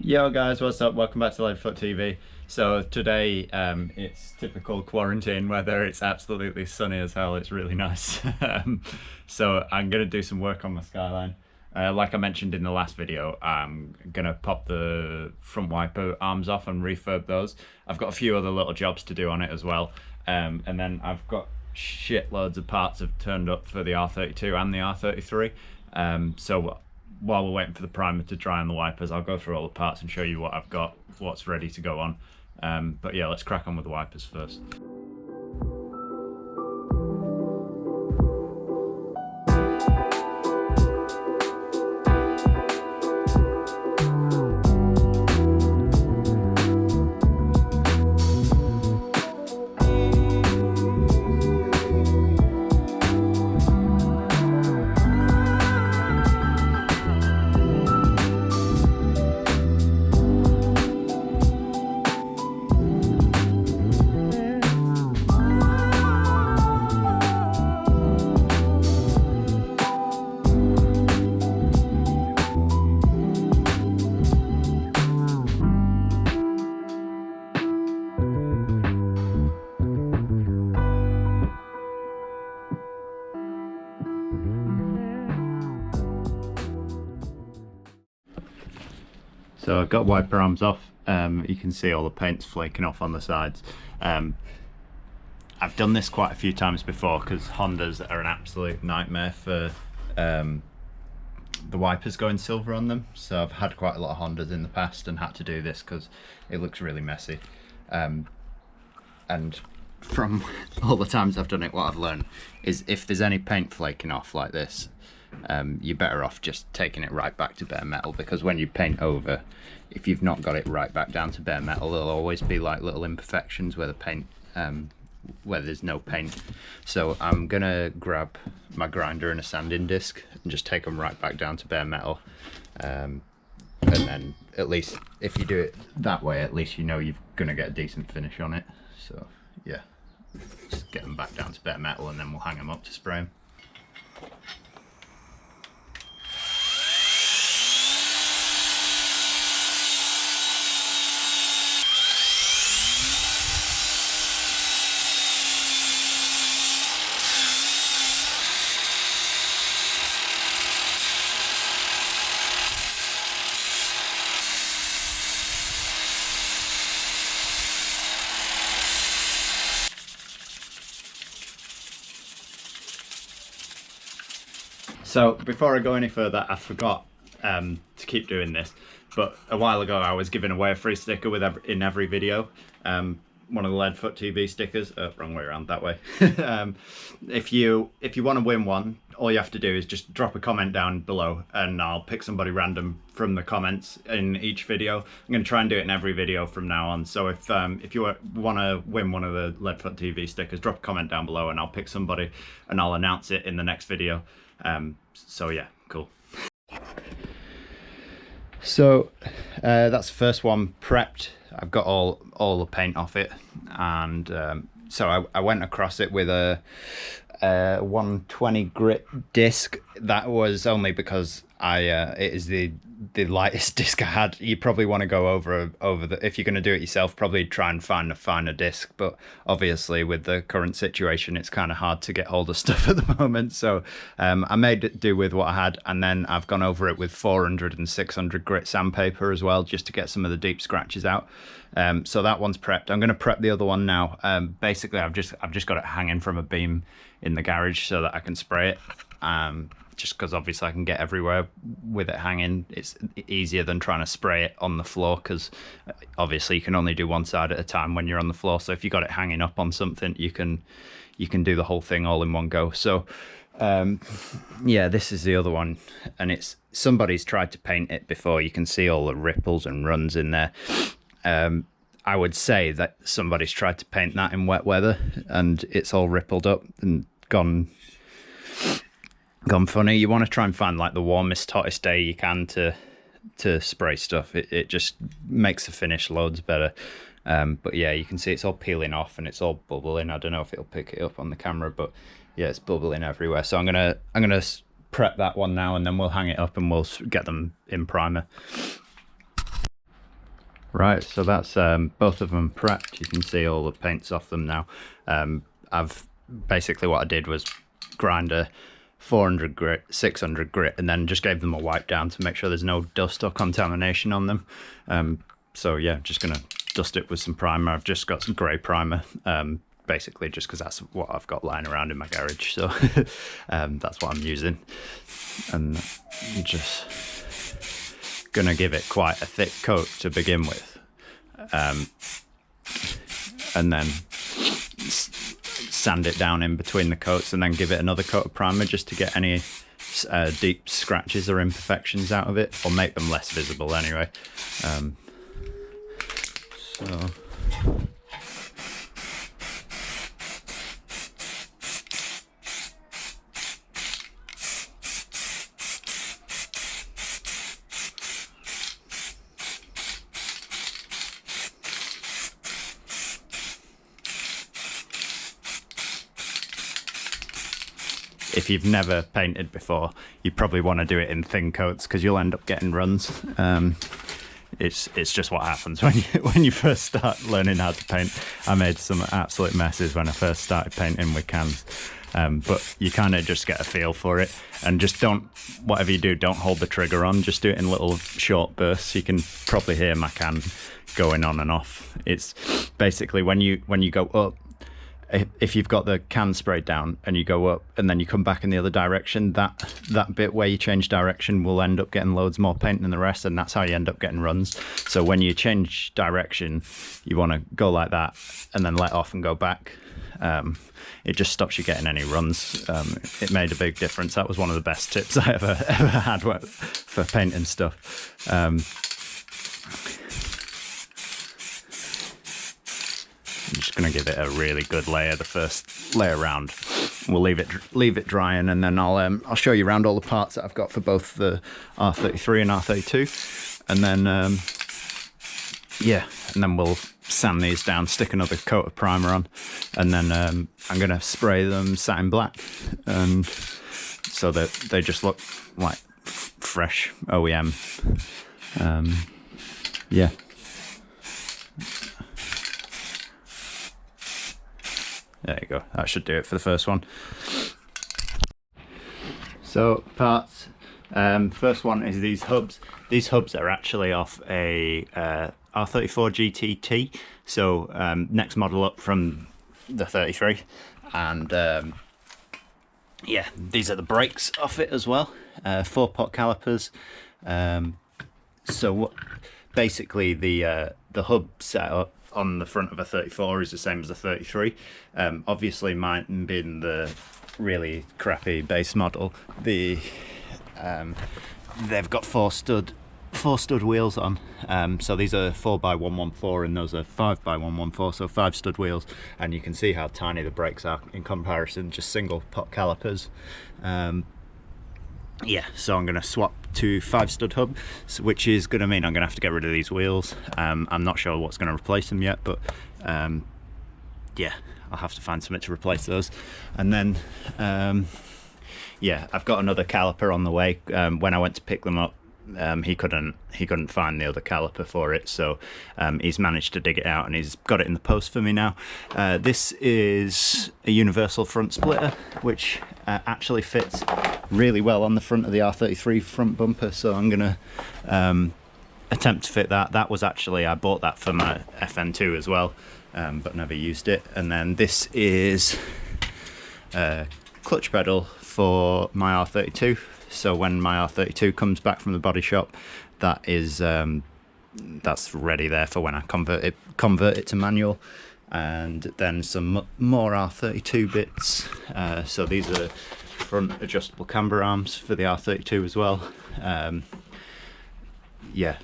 Yo guys, what's up? Welcome back to Leadfoot TV. So today it's typical quarantine weather. It's absolutely sunny as hell. It's really nice. So I'm gonna do some work on my Skyline. Like I mentioned in the last video, I'm gonna pop the front wiper arms off and refurb those. I've got a few other little jobs to do on it as well. And then I've got shitloads of parts have turned up for the R32 and the R33. So while we're waiting for the primer to dry on the wipers, I'll go through all the parts and show you what I've got, what's ready to go on. But yeah, let's crack on with the wipers first. So I've got wiper arms off. You can see all the paint's flaking off on the sides. I've done this quite a few times before because Hondas are an absolute nightmare for the wipers going silver on them. So I've had quite a lot of Hondas in the past and had to do this because it looks really messy. And from all the times I've done it, what I've learned is if there's any paint flaking off like this, you're better off just taking it right back to bare metal, because when you paint over, if you've not got it right back down to bare metal, there'll always be like little imperfections where the paint where there's no paint. So I'm gonna grab my grinder and a sanding disc and just take them right back down to bare metal, and then at least if you do it that way, at least you know you're gonna get a decent finish on it. So yeah, just get them back down to bare metal and then we'll hang them up to spray them. So before I go any further, I forgot to keep doing this, but a while ago I was giving away a free sticker with in every video. One of the Leadfoot TV stickers, wrong way around, that way. If you want to win one, all you have to do is just drop a comment down below and I'll pick somebody random from the comments in each video. I'm going to try and do it in every video from now on. So if you want to win one of the Leadfoot TV stickers, drop a comment down below and I'll pick somebody and I'll announce it in the next video. So yeah, cool. So that's the first one prepped. I've got all the paint off it, and so I went across it with a 120 grit disc. That was only because it is the lightest disc I had. You probably want to go over the, if you're going to do it yourself, probably try and find a finer disc, but obviously with the current situation it's kind of hard to get hold of stuff at the moment. So I made it do with what I had, and then I've gone over it with 400 and 600 grit sandpaper as well, just to get some of the deep scratches out. So that one's prepped. I'm going to prep the other one now. Basically I've just got it hanging from a beam in the garage so that I can spray it. Just because obviously I can get everywhere with it hanging. It's easier than trying to spray it on the floor, because obviously you can only do one side at a time when you're on the floor. So if you got it hanging up on something, you can do the whole thing all in one go. So yeah, this is the other one, and it's somebody's tried to paint it before. You can see all the ripples and runs in there. I would say that somebody's tried to paint that in wet weather and it's all rippled up and gone funny. You want to try and find like the warmest, hottest day you can to spray stuff. It just makes the finish loads better. But yeah, you can see it's all peeling off and it's all bubbling. I don't know if it'll pick it up on the camera, but yeah, it's bubbling everywhere. So I'm gonna prep that one now, and then we'll hang it up and we'll get them in primer. Right, so that's both of them prepped. You can see all the paints off them now. I've basically, what I did was grind a 400 grit, 600 grit, and then just gave them a wipe down to make sure there's no dust or contamination on them. So yeah, just gonna dust it with some primer. I've just got some grey primer, basically just because that's what I've got lying around in my garage, so that's what I'm using. And just gonna give it quite a thick coat to begin with, and then sand it down in between the coats, and then give it another coat of primer just to get any deep scratches or imperfections out of it, or make them less visible anyway. So if you've never painted before, you probably want to do it in thin coats because you'll end up getting runs. It's just what happens when you first start learning how to paint. I made some absolute messes when I first started painting with cans, but you kind of just get a feel for it, and just don't, whatever you do, don't hold the trigger on. Just do it in little short bursts. You can probably hear my can going on and off. It's basically when you go up, if you've got the can sprayed down and you go up and then you come back in the other direction, that bit where you change direction will end up getting loads more paint than the rest, and that's how you end up getting runs. So when you change direction, you want to go like that and then let off and go back. It just stops you getting any runs. It made a big difference. That was one of the best tips I ever had for painting stuff. I'm just going to give it a really good layer, the first layer round. We'll leave it drying, and then I'll show you around all the parts that I've got for both the R33 and R32, and then yeah, and then we'll sand these down, stick another coat of primer on, and then I'm going to spray them satin black, and so that they just look like fresh OEM. Yeah. There you go, that should do it for the first one. So parts, first one is these hubs. These hubs are actually off a R34 GTT, so next model up from the 33, and yeah, these are the brakes off it as well, 4-pot calipers. So basically the hub setup on the front of a 34 is the same as a 33. Obviously mine being the really crappy base model, they've got four stud wheels on, so these are 4x114 and those are 5x114, so 5 stud wheels, and you can see how tiny the brakes are in comparison, just single pot calipers. Yeah, so I'm going to swap to 5 stud hub, which is going to mean I'm going to have to get rid of these wheels. I'm not sure what's going to replace them yet, but yeah, I'll have to find something to replace those. And then yeah, I've got another caliper on the way. When I went to pick them up, he couldn't find the other caliper for it, so he's managed to dig it out and he's got it in the post for me now. This is a universal front splitter, which actually fits really well on the front of the R33 front bumper, so I'm gonna attempt to fit that. That was actually, I bought that for my FN2 as well, but never used it. And then this is a clutch pedal for my R32. So when my R32 comes back from the body shop, that is that's ready there for when I convert it to manual. And then some more R32 bits. So these are front adjustable camber arms for the R32 as well. Yeah,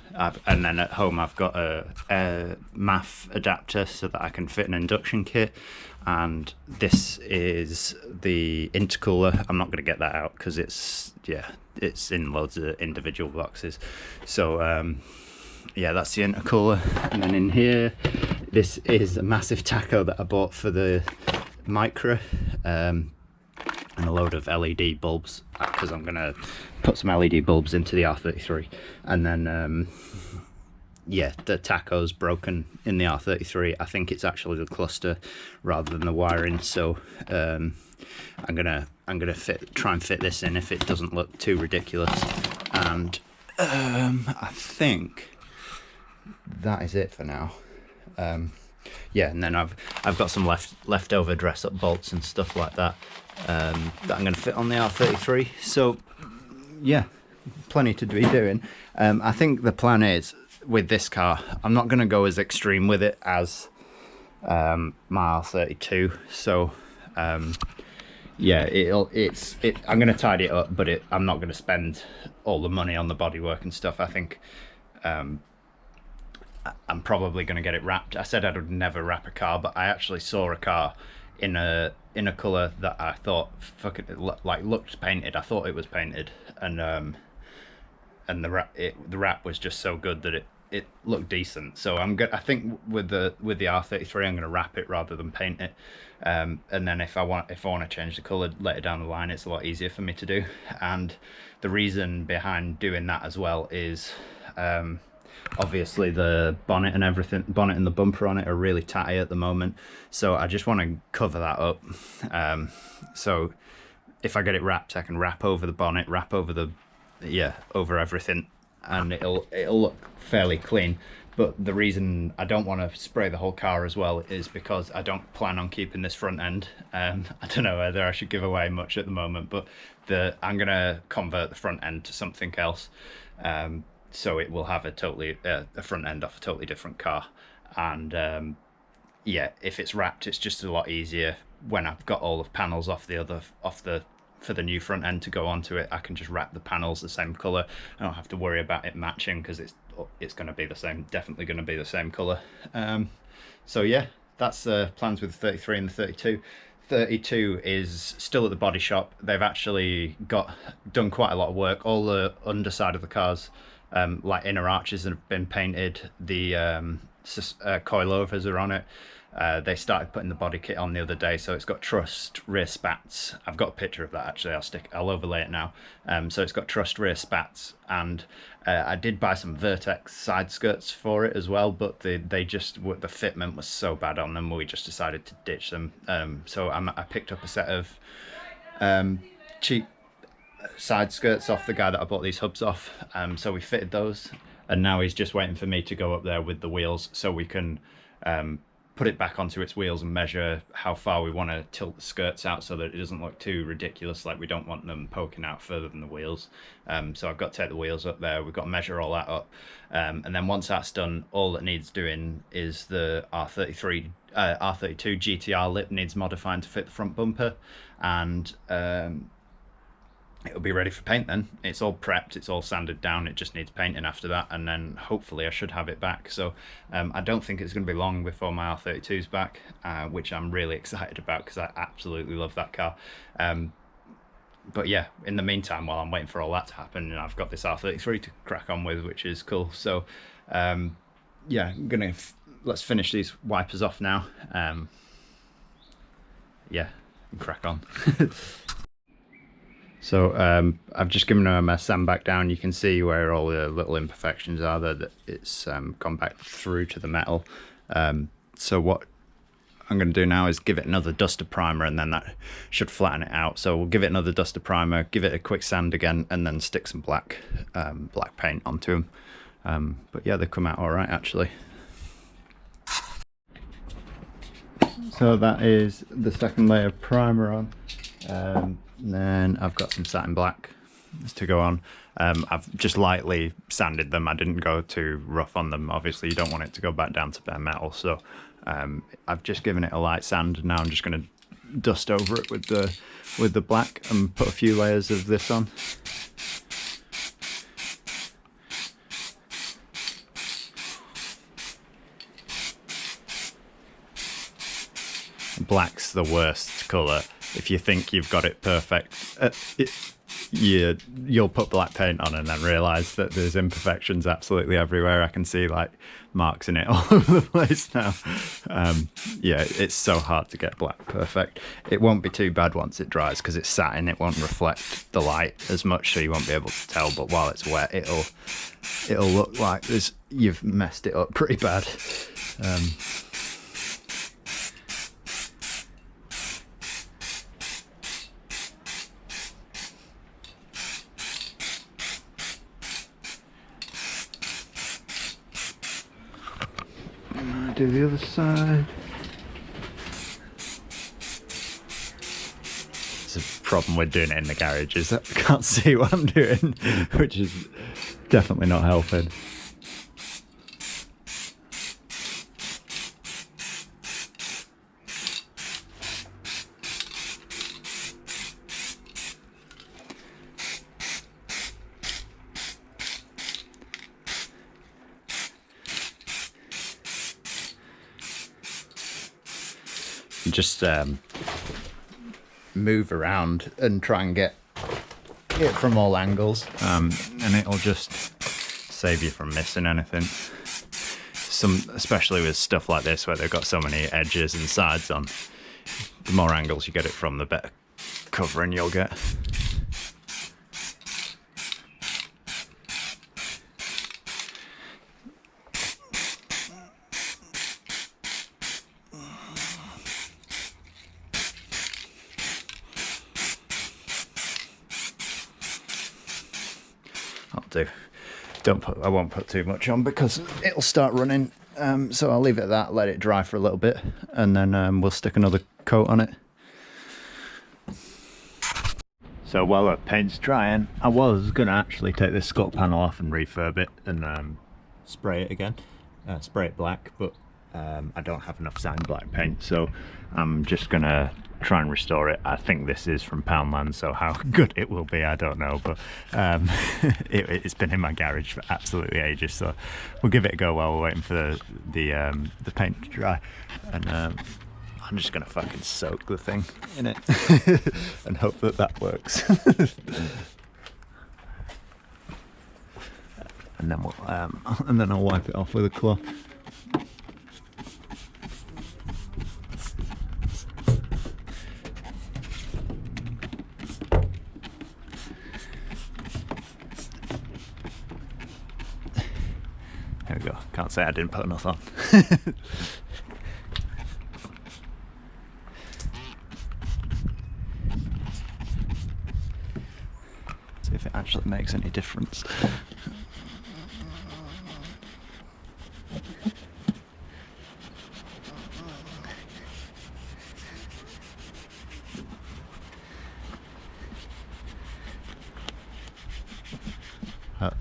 and then at home I've got a MAF adapter so that I can fit an induction kit. And this is the intercooler. I'm not going to get that out because it's in loads of individual boxes. So yeah, that's the intercooler. And then in here, this is a massive taco that I bought for the Micra, and a load of LED bulbs, because I'm going to put some LED bulbs into the R33. And then yeah, the tacho's broken in the R33. I think it's actually the cluster rather than the wiring. So I'm gonna try and fit this in if it doesn't look too ridiculous. And I think that is it for now. Yeah, and then I've got some leftover dress up bolts and stuff like that that I'm going to fit on the R33. So yeah, plenty to be doing. I think the plan is with this car, I'm not going to go as extreme with it as my R32. So yeah, I'm going to tidy it up, but I'm not going to spend all the money on the bodywork and stuff. I think I'm probably going to get it wrapped. I said I would never wrap a car, but I actually saw a car in a colour that I thought looked painted. I thought it was painted, and the wrap was just so good that it looked decent. So I think with the R33, I'm going to wrap it rather than paint it. And then if I want to change the colour later down the line, it's a lot easier for me to do. And the reason behind doing that as well is obviously the bonnet and the bumper on it are really tatty at the moment, so I just want to cover that up. So if I get it wrapped, I can wrap over the bonnet, wrap over over everything, and it'll look fairly clean. But the reason I don't want to spray the whole car as well is because I don't plan on keeping this front end. I don't know whether I should give away much at the moment, but I'm gonna convert the front end to something else. So it will have a front end off a totally different car. And yeah, if it's wrapped, it's just a lot easier. When I've got all the panels for the new front end to go onto it, I can just wrap the panels the same color. I don't have to worry about it matching, because it's going to be the same, definitely going to be the same color. So yeah, that's the plans with the 33 and the 32. 32 is still at the body shop. They've actually done quite a lot of work. All the underside of the cars, like inner arches, have been painted. The coilovers are on it. They started putting the body kit on the other day, so it's got trussed rear spats. I've got a picture of that actually. I'll overlay it now. So it's got trussed rear spats, and I did buy some Vertex side skirts for it as well, but the fitment was so bad on them, we just decided to ditch them. So I picked up a set of cheap side skirts off the guy that I bought these hubs off. So we fitted those, and now he's just waiting for me to go up there with the wheels so we can put it back onto its wheels and measure how far we want to tilt the skirts out so that it doesn't look too ridiculous. Like, we don't want them poking out further than the wheels. So I've got to take the wheels up there. We've got to measure all that up, and then once that's done, all that needs doing is the R32 GTR lip needs modifying to fit the front bumper, and it'll be ready for paint then. It's all prepped, it's all sanded down, it just needs painting after that, and then hopefully I should have it back. So I don't think it's going to be long before my R32's back, which I'm really excited about because I absolutely love that car. But yeah, in the meantime, while I'm waiting for all that to happen, I've got this R33 to crack on with, which is cool. So yeah, let's finish these wipers off now. Yeah, and crack on. So I've just given my sand back down. You can see where all the little imperfections are there, that it's gone back through to the metal. So what I'm going to do now is give it another duster primer, and then that should flatten it out. So we'll give it another duster primer, give it a quick sand again, and then stick some black paint onto them. But yeah, they come out all right actually. So that is the second layer of primer on. And then I've got some satin black to go on. I've just lightly sanded them. I didn't go too rough on them. Obviously you don't want it to go back down to bare metal, so I've just given it a light sand. Now I'm just going to dust over it with the black and put a few layers of this on. Black's the worst colour. If you think you've got it perfect, you'll put black paint on and then realise that there's imperfections absolutely everywhere. I can see like marks in it all over the place now. Yeah, it's so hard to get black perfect. It won't be too bad once it dries because it's satin. It won't reflect the light as much, so you won't be able to tell. But while it's wet, it'll look like you've messed it up pretty bad. Do the other side. It's a problem with doing it in the garage is that I can't see what I'm doing, which is definitely not helping. Just move around and try and get it from all angles, and it'll just save you from missing anything. Especially with stuff like this where they've got so many edges and sides on, the more angles you get it from, the better covering you'll get. I won't put too much on because it'll start running, so I'll leave it at that, let it dry for a little bit, and then we'll stick another coat on it. So while the paint's drying, I was going to actually take this scull panel off and refurb it and spray it again, spray it black, but I don't have enough satin black paint, so I'm just going to try and restore it. I think this is from Poundland, so how good it will be I don't know, but it's been in my garage for absolutely ages, so we'll give it a go while we're waiting for the paint to dry. And I'm just gonna fucking soak the thing in it and hope that works. And then I'll wipe it off with a cloth. There we go. Can't say I didn't put enough on. See if it actually makes any difference.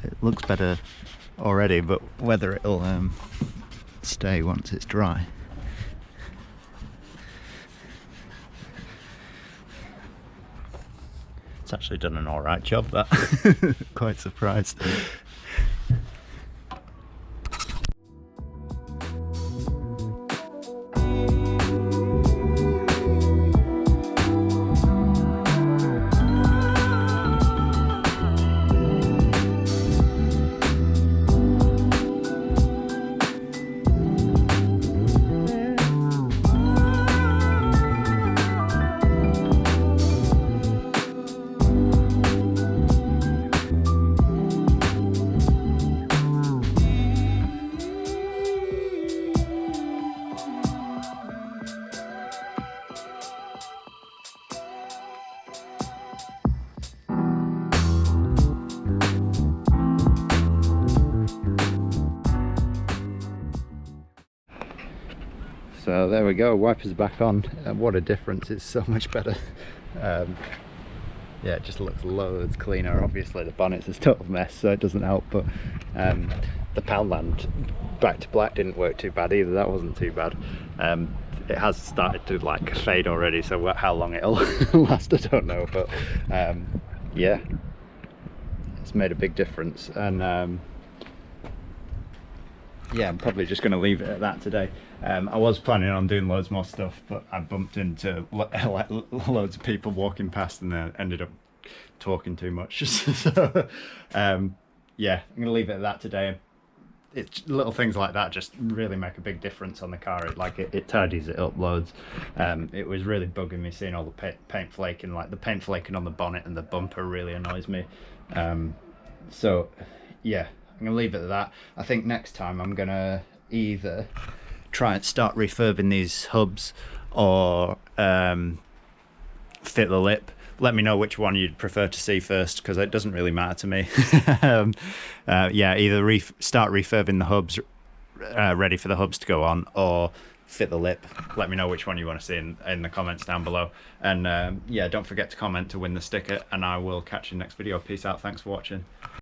It looks better already, but whether it'll stay once it's dry. It's actually done an alright job, that. Quite surprised. So there we go, wipers back on. What a difference, it's so much better. Yeah, it just looks loads cleaner. Obviously the bonnet's a total mess, so it doesn't help, but the Poundland back to black didn't work too bad either. That wasn't too bad. It has started to like fade already, so how long it'll last I don't know, but yeah, it's made a big difference. And yeah, I'm probably just going to leave it at that today. I was planning on doing loads more stuff, but I bumped into loads of people walking past and ended up talking too much. So yeah, I'm gonna leave it at that today. It's little things like that just really make a big difference on the car. It tidies it up loads. It was really bugging me seeing all the paint flaking, like the paint flaking on the bonnet and the bumper really annoys me. So yeah, I'm gonna leave it at that. I think next time I'm gonna either try and start refurbing these hubs or fit the lip. Let me know which one you'd prefer to see first, because it doesn't really matter to me. Yeah, either start refurbing the hubs, ready for the hubs to go on, or fit the lip. Let me know which one you want to see in the comments down below. And yeah, don't forget to comment to win the sticker, and I will catch you next video. Peace out. Thanks for watching.